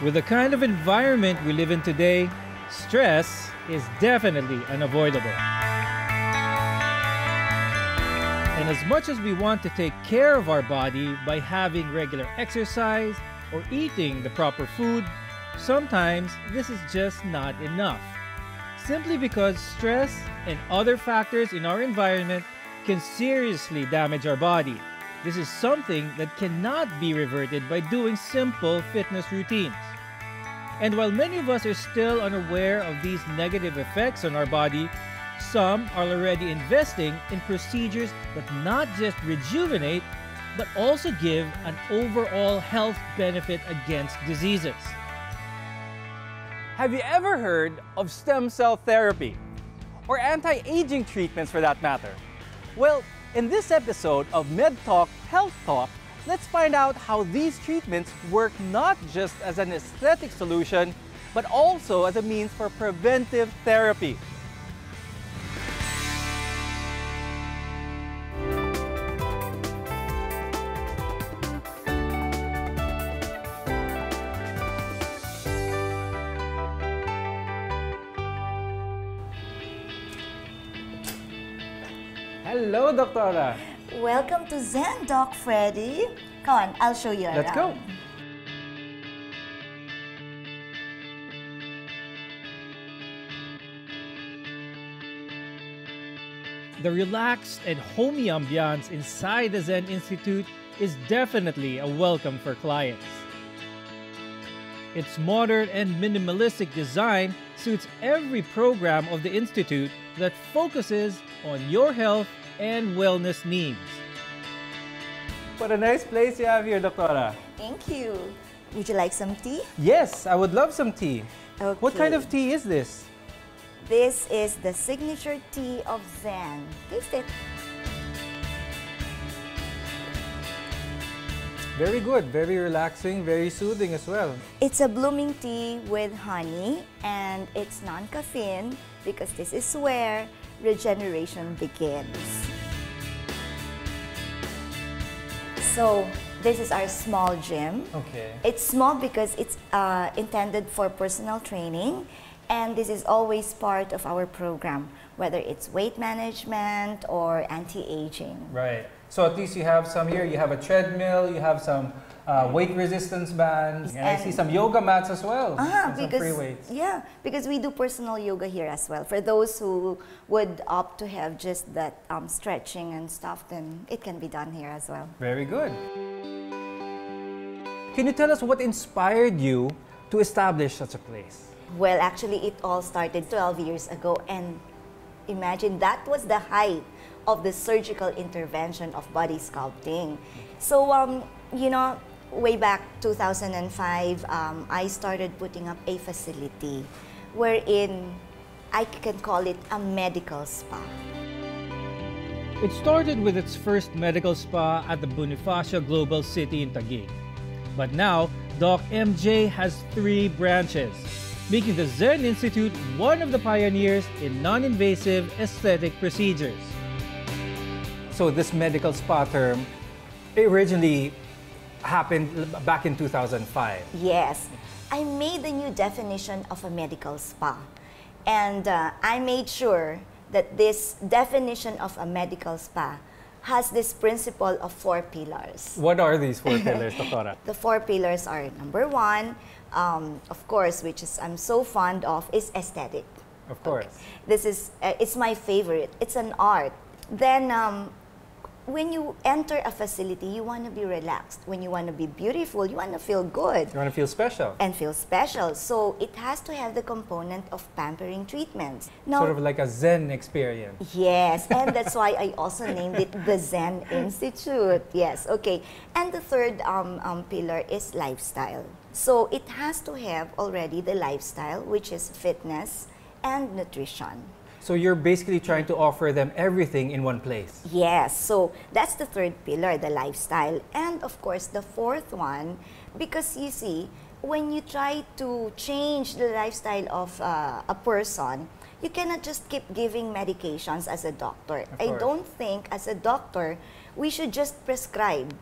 With the kind of environment we live in today, stress is definitely unavoidable. And as much as we want to take care of our body by having regular exercise or eating the proper food, sometimes this is just not enough. Simply because stress and other factors in our environment can seriously damage our body. This is something that cannot be reverted by doing simple fitness routines. And while many of us are still unaware of these negative effects on our body, some are already investing in procedures that not just rejuvenate, but also give an overall health benefit against diseases. Have you ever heard of stem cell therapy? Or anti-aging treatments for that matter? Well, in this episode of Med Talk Health Talk, let's find out how these treatments work not just as an aesthetic solution, but also as a means for preventive therapy. Hello, Doctora! Welcome to Zen, Doc Freddy. Come on, I'll show you around. Let's go! The relaxed and homey ambiance inside the Zen Institute is definitely a welcome for clients. Its modern and minimalistic design suits every program of the Institute that focuses on your health and wellness needs. What a nice place you have here, Doctora. Thank you. Would you like some tea? Yes, I would love some tea. Okay. What kind of tea is this? This is the signature tea of Zen. Taste it. Very good, very relaxing, very soothing as well. It's a blooming tea with honey, and it's non-caffeine because this is where regeneration begins. So, this is our small gym. Okay. It's small because it's intended for personal training, and this is always part of our program, whether it's weight management or anti-aging. Right. So at least you have some here, you have a treadmill, you have some weight resistance bands, and I see some yoga mats as well. And some free weights. Yeah, because we do personal yoga here as well. For those who would opt to have just that stretching and stuff, then it can be done here as well. Very good. Can you tell us what inspired you to establish such a place? Well, actually, it all started 12 years ago, and imagine that was the height of the surgical intervention of body sculpting. So, you know, way back 2005, I started putting up a facility wherein I can call it a medical spa. It started with its first medical spa at the Bonifacio Global City in Taguig. But now, Doc MJ has 3 branches, making the Zen Institute one of the pioneers in non-invasive aesthetic procedures. So this medical spa term originally happened back in 2005. Yes. I made a new definition of a medical spa. And I made sure that this definition of a medical spa has this principle of 4 pillars. What are these 4 pillars, Doctora? The 4 pillars are, number 1, of course, which is I'm so fond of, is aesthetic. Of course. Okay. This is, it's my favorite. It's an art. Then, when you enter a facility, you want to be relaxed. When you want to be beautiful, you want to feel good. You want to feel special. And feel special. So it has to have the component of pampering treatments. Now, sort of like a Zen experience. Yes, and that's why I also named it the Zen Institute. Yes, okay. And the third pillar is lifestyle. So it has to have already the lifestyle, which is fitness and nutrition. So you're basically trying to offer them everything in one place. Yes, so that's the third pillar, the lifestyle. And of course, the fourth one, because you see, when you try to change the lifestyle of a person, you cannot just keep giving medications as a doctor. I don't think as a doctor, we should just prescribe.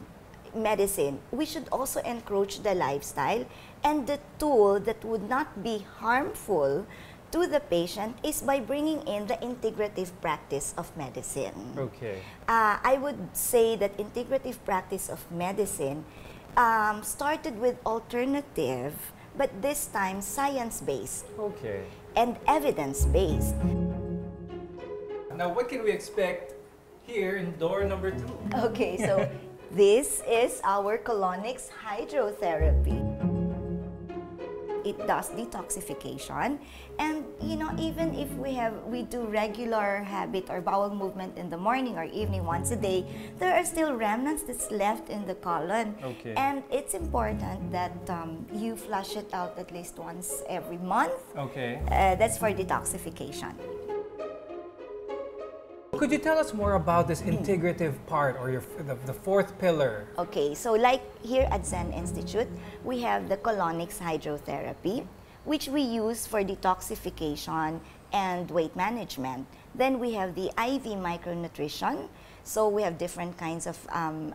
medicine, we should also encroach the lifestyle, and the tool that would not be harmful to the patient is by bringing in the integrative practice of medicine. Okay. I would say that integrative practice of medicine started with alternative, but this time science-based Okay. and evidence-based. Now, what can we expect here in door number 2? Okay, so this is our colonics hydrotherapy. It does detoxification, and you know, even if we do regular habit or bowel movement in the morning or evening once a day, there are still remnants that's left in the colon. Okay. And it's important that you flush it out at least once every month. Okay. That's for detoxification. Could you tell us more about this integrative part, or the fourth pillar? Okay, so like here at Zen Institute, we have the colonics hydrotherapy, which we use for detoxification and weight management. Then we have the IV micronutrition. So we have different kinds of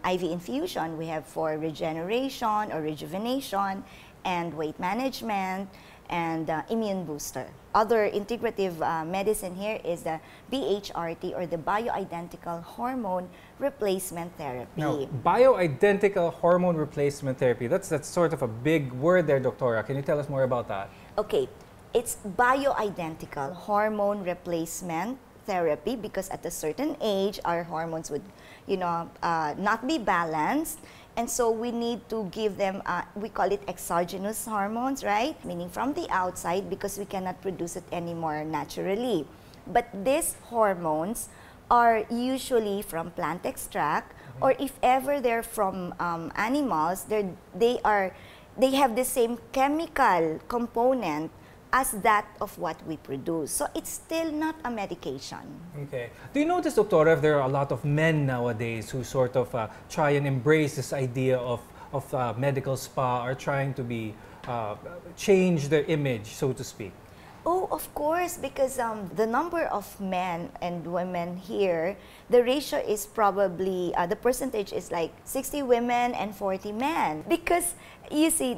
IV infusion. We have for regeneration or rejuvenation and weight management and immune booster. Other integrative medicine here is the BHRT, or the bioidentical hormone replacement therapy. Now, bioidentical hormone replacement therapy, that's sort of a big word there, Doctora. Can you tell us more about that? Okay, it's bioidentical hormone replacement therapy because at a certain age, our hormones would, you know, not be balanced. And so we need to give them, we call it exogenous hormones, right? Meaning from the outside, because we cannot produce it anymore naturally. But these hormones are usually from plant extract, or if ever they're from animals, they have the same chemical component as that of what we produce. So it's still not a medication. Okay. Do you notice, Doctora, if there are a lot of men nowadays who sort of try and embrace this idea of medical spa, or trying to be change their image, so to speak? Oh, of course, because the number of men and women here, the ratio is probably, the percentage is like 60 women and 40 men. Because, you see,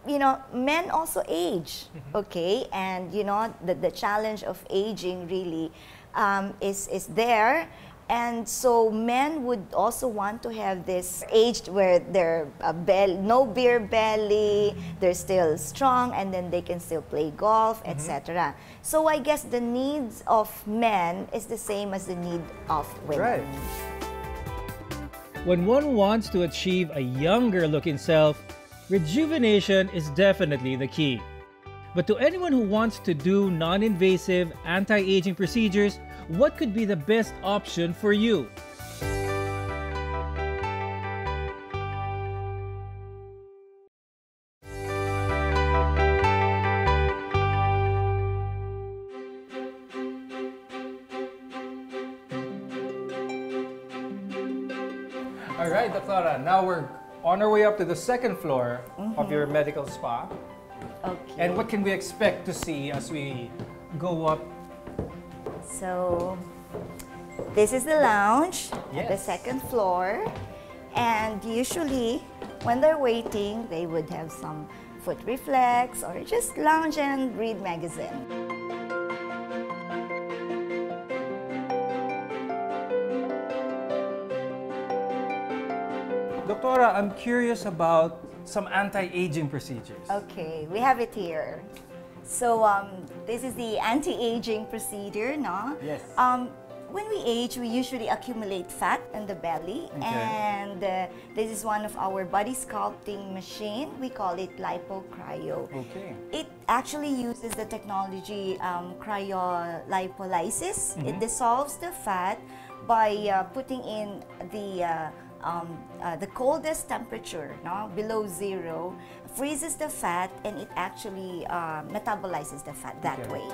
you know, men also age, okay? And, you know, the challenge of aging really is there. And so men would also want to have this aged where they're no beer belly, they're still strong, and then they can still play golf, etc. So I guess the needs of men is the same as the need of women. Right. When one wants to achieve a younger looking self, rejuvenation is definitely the key. But to anyone who wants to do non-invasive anti-aging procedures, what could be the best option for you? All right, Doctora, now we're on our way up to the second floor of your medical spa. Okay. And what can we expect to see as we go up? So this is the lounge at the Yes. second floor, and usually when they're waiting, they would have some foot reflex or just lounge and read magazine. Doctora, I'm curious about some anti-aging procedures. Okay, we have it here. So this is the anti-aging procedure, no? Yes. When we age, we usually accumulate fat in the belly, and this is one of our body sculpting machine. We call it lipo-cryo. Okay. It actually uses the technology cryolipolysis. It dissolves the fat by putting in the coldest temperature, no, below zero, freezes the fat, and it actually metabolizes the fat that way.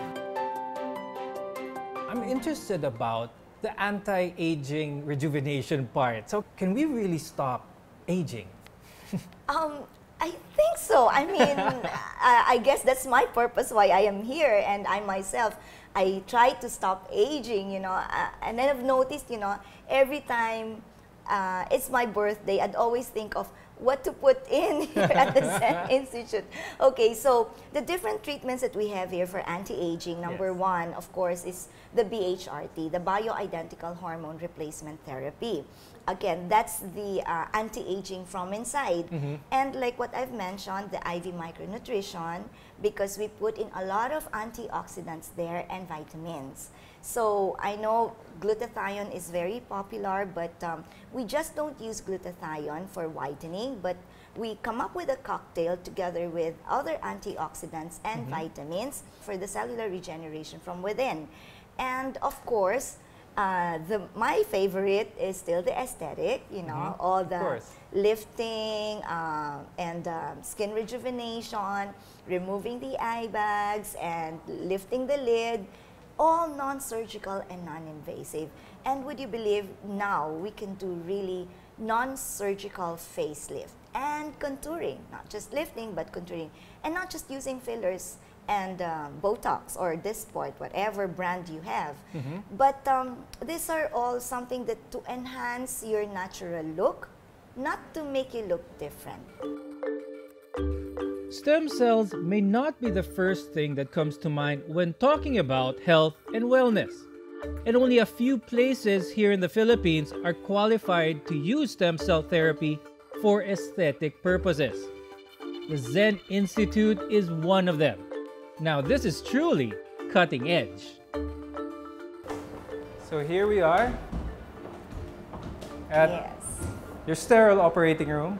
I'm interested about the anti-aging rejuvenation part. So can we really stop aging? I think so. I mean, I guess that's my purpose why I am here, and I myself, I try to stop aging, you know, and then I've noticed, you know, every time it's my birthday, I'd always think of what to put in here at the Zen Institute. Okay, so the different treatments that we have here for anti-aging, number one, of course, is the BHRT, the bioidentical hormone replacement therapy. Again, that's the anti-aging from inside. And like what I've mentioned, the IV micronutrition, because we put in a lot of antioxidants there and vitamins. So I know glutathione is very popular, but we just don't use glutathione for whitening, but we come up with a cocktail together with other antioxidants and vitamins for the cellular regeneration from within. And of course, my favorite is still the aesthetic, you know, all the lifting and skin rejuvenation, removing the eye bags and lifting the lid, all non-surgical and non-invasive. And would you believe now we can do really non-surgical facelift and contouring, not just lifting but contouring, and not just using fillers and Botox or Dysport, whatever brand you have. But these are all something that to enhance your natural look, not to make you look different. Stem cells may not be the first thing that comes to mind when talking about health and wellness. And only a few places here in the Philippines are qualified to use stem cell therapy for aesthetic purposes. The Zen Institute is one of them. Now, this is truly cutting edge. So here we are at your sterile operating room.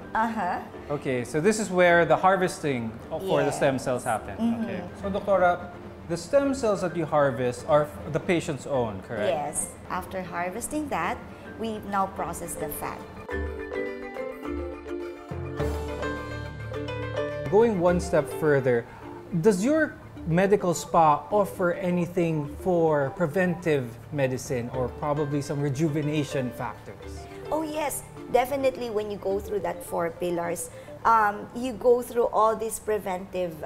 Okay, so this is where the harvesting for the stem cells happen. Okay. So, Doctora, the stem cells that you harvest are the patient's own, correct? Yes. After harvesting that, we now process the fat. Going one step further, does your medical spa offer anything for preventive medicine or probably some rejuvenation factors? Oh yes, definitely when you go through that 4 pillars, you go through all this preventive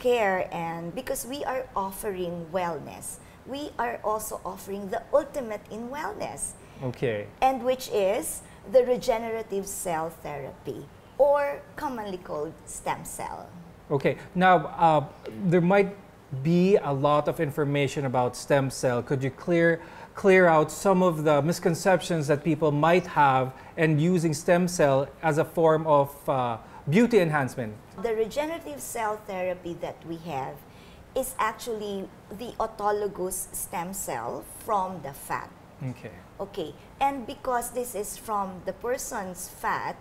care, and because we are offering wellness, we are also offering the ultimate in wellness. Okay. And which is the regenerative cell therapy, or commonly called stem cell. Okay, now there might be a lot of information about stem cell. Could you clear out some of the misconceptions that people might have and using stem cell as a form of beauty enhancement? The regenerative cell therapy that we have is actually the autologous stem cell from the fat. Okay. Okay, and because this is from the person's fat,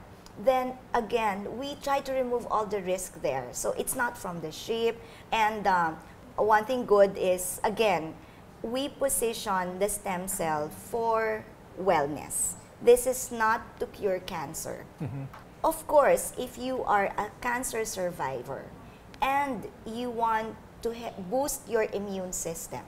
then again, we try to remove all the risk there. So it's not from the sheep. And one thing good is, again, we position the stem cell for wellness. This is not to cure cancer. Of course, if you are a cancer survivor and you want to boost your immune system,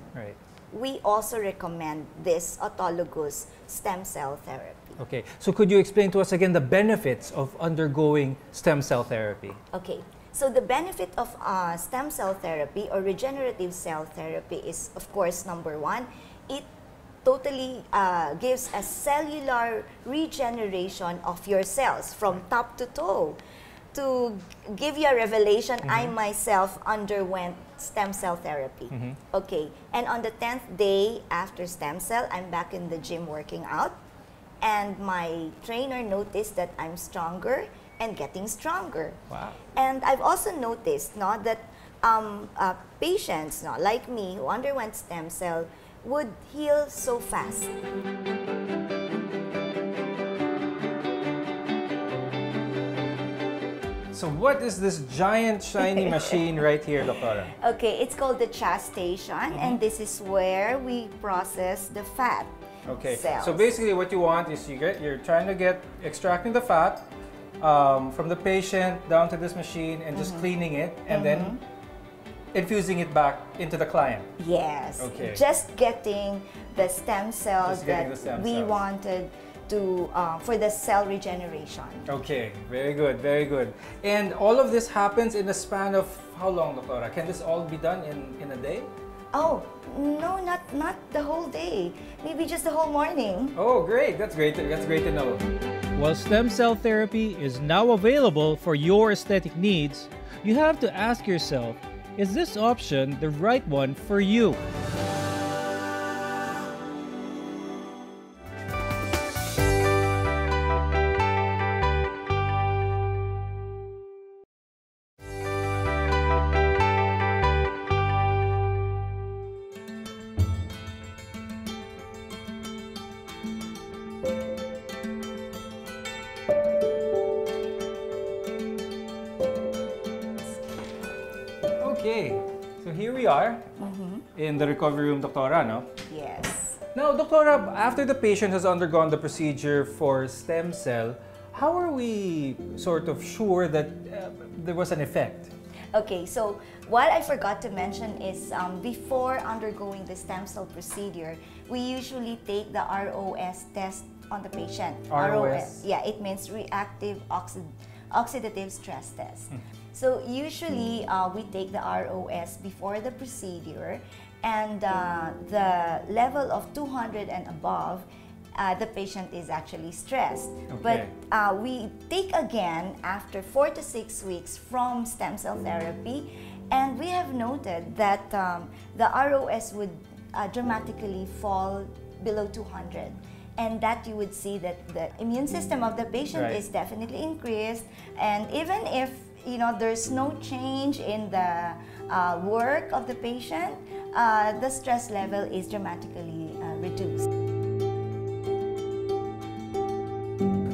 we also recommend this autologous stem cell therapy. Okay, so could you explain to us again the benefits of undergoing stem cell therapy? Okay, so the benefit of stem cell therapy or regenerative cell therapy is, of course, number one, it totally gives a cellular regeneration of your cells from top to toe. To give you a revelation, I myself underwent stem cell therapy. Okay, and on the 10th day after stem cell, I'm back in the gym working out, and my trainer noticed that I'm stronger and getting stronger. Wow. And I've also noticed that patients like me who underwent stem cell would heal so fast. So what is this giant shiny machine right here, Doctora? Okay, it's called the CHA station, and this is where we process the fat. Okay, cells. so basically what you want is you're trying to extracting the fat from the patient down to this machine and just cleaning it and then infusing it back into the client. Yes, okay. Just getting the stem cells we wanted to for the cell regeneration. Okay, very good, very good. And all of this happens in the span of how long, Doctora? Can this all be done in a day? Oh, no, not the whole day. Maybe just the whole morning. Oh, great. That's great. That's great to know. While stem cell therapy is now available for your aesthetic needs, you have to ask yourself, is this option the right one for you? Okay, so here we are in the recovery room, Doctora, no? Yes. Now, Doctora, after the patient has undergone the procedure for stem cell, how are we sort of sure that there was an effect? Okay, so what I forgot to mention is before undergoing the stem cell procedure, we usually take the ROS test on the patient. ROS? Yeah, it means reactive oxidative stress test. So usually we take the ROS before the procedure, and the level of 200 and above, the patient is actually stressed. Okay. But we take again after 4 to 6 weeks from stem cell therapy, and we have noted that the ROS would dramatically fall below 200. And that you would see that the immune system of the patient is definitely increased, and even if there's no change in the work of the patient, the stress level is dramatically reduced.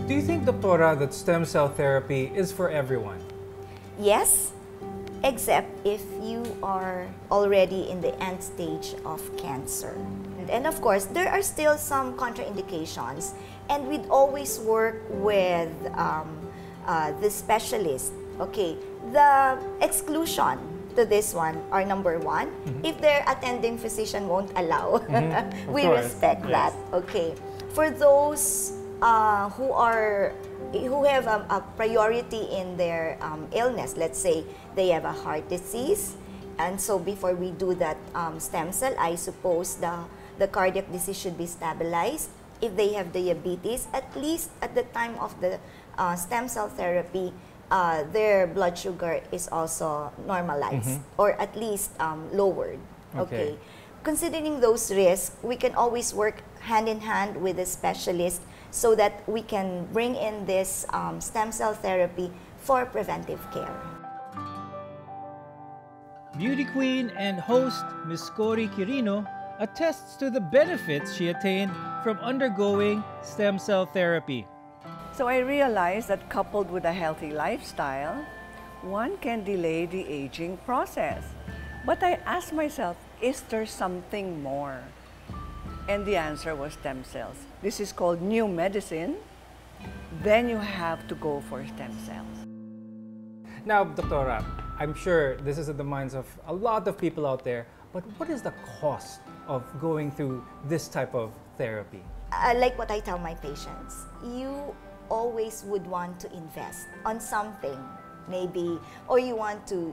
Do you think, Doctora, that stem cell therapy is for everyone? Yes, except if you are already in the end stage of cancer. And of course, there are still some contraindications, and we'd always work with the specialist. Okay, the exclusion to this one are number one, if their attending physician won't allow, we respect that. Okay, for those who have a priority in their illness, let's say they have a heart disease, and so before we do that stem cell, I suppose the cardiac disease should be stabilized. If they have diabetes, at least at the time of the stem cell therapy, their blood sugar is also normalized, or at least lowered. Okay. Considering those risks, we can always work hand in hand with a specialist so that we can bring in this stem cell therapy for preventive care. Beauty queen and host Miss Cory Quirino attests to the benefits she attained from undergoing stem cell therapy. So I realized that coupled with a healthy lifestyle, one can delay the aging process. But I asked myself, is there something more? And the answer was stem cells. This is called new medicine. Then you have to go for stem cells. Now, Doctora, I'm sure this is in the minds of a lot of people out there, but what is the cost of going through this type of therapy? Like what I tell my patients, you always would want to invest on something, maybe, or you want to,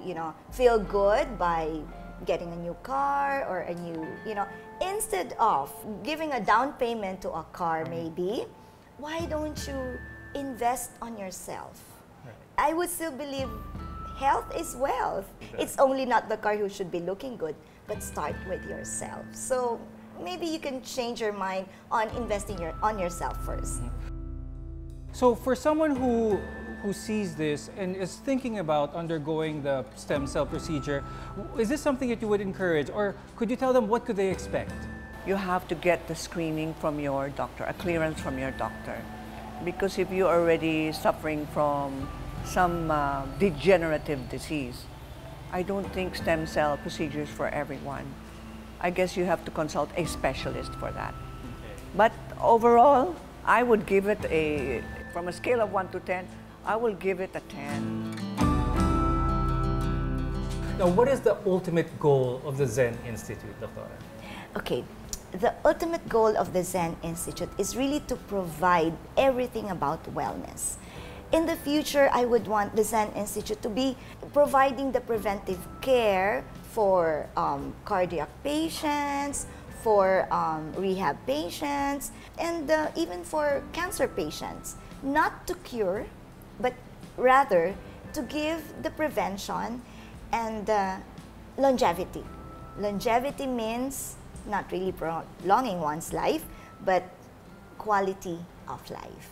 feel good by getting a new car or a new, instead of giving a down payment to a car, maybe, why don't you invest on yourself? I would still believe health is wealth. It's only not the car who should be looking good, but start with yourself. So maybe you can change your mind on investing on yourself first. So for someone who sees this and is thinking about undergoing the stem cell procedure, is this something that you would encourage, or could you tell them what could they expect? You have to get the screening from your doctor, a clearance from your doctor. Because if you're already suffering from some degenerative disease, I don't think stem cell procedure is for everyone. I guess you have to consult a specialist for that. But overall, I would give it from a scale of 1 to 10, I will give it a 10. Now, what is the ultimate goal of the Zen Institute, Doctora? Okay, the ultimate goal of the Zen Institute is really to provide everything about wellness. In the future, I would want the Zen Institute to be providing the preventive care for cardiac patients, for rehab patients, and even for cancer patients. Not to cure, but rather to give the prevention and longevity. Longevity means not really prolonging one's life, but quality of life.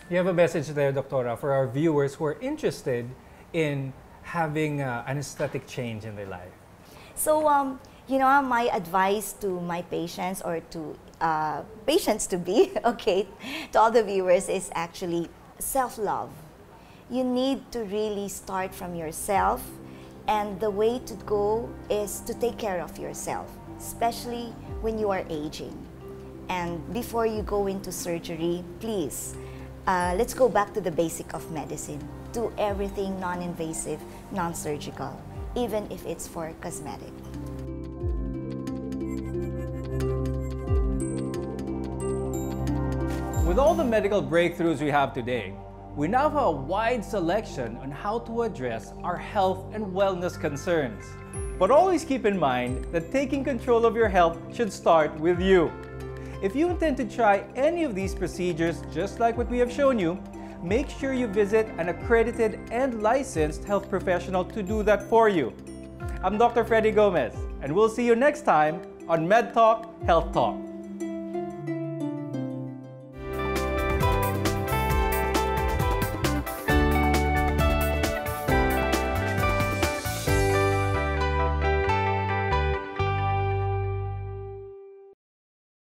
You have a message there, Doctora, for our viewers who are interested in having an aesthetic change in their life. So, you know, my advice to my patients, or to patients to be, okay, to all the viewers, is actually self-love. You need to really start from yourself, and the way to go is to take care of yourself, especially when you are aging. And before you go into surgery, please, let's go back to the basic of medicine. Do everything non-invasive, non-surgical, even if it's for cosmetic. With all the medical breakthroughs we have today, we now have a wide selection on how to address our health and wellness concerns. But always keep in mind that taking control of your health should start with you. If you intend to try any of these procedures, just like what we have shown you, make sure you visit an accredited and licensed health professional to do that for you. I'm Dr. Freddy Gomez, and we'll see you next time on Med Talk Health Talk.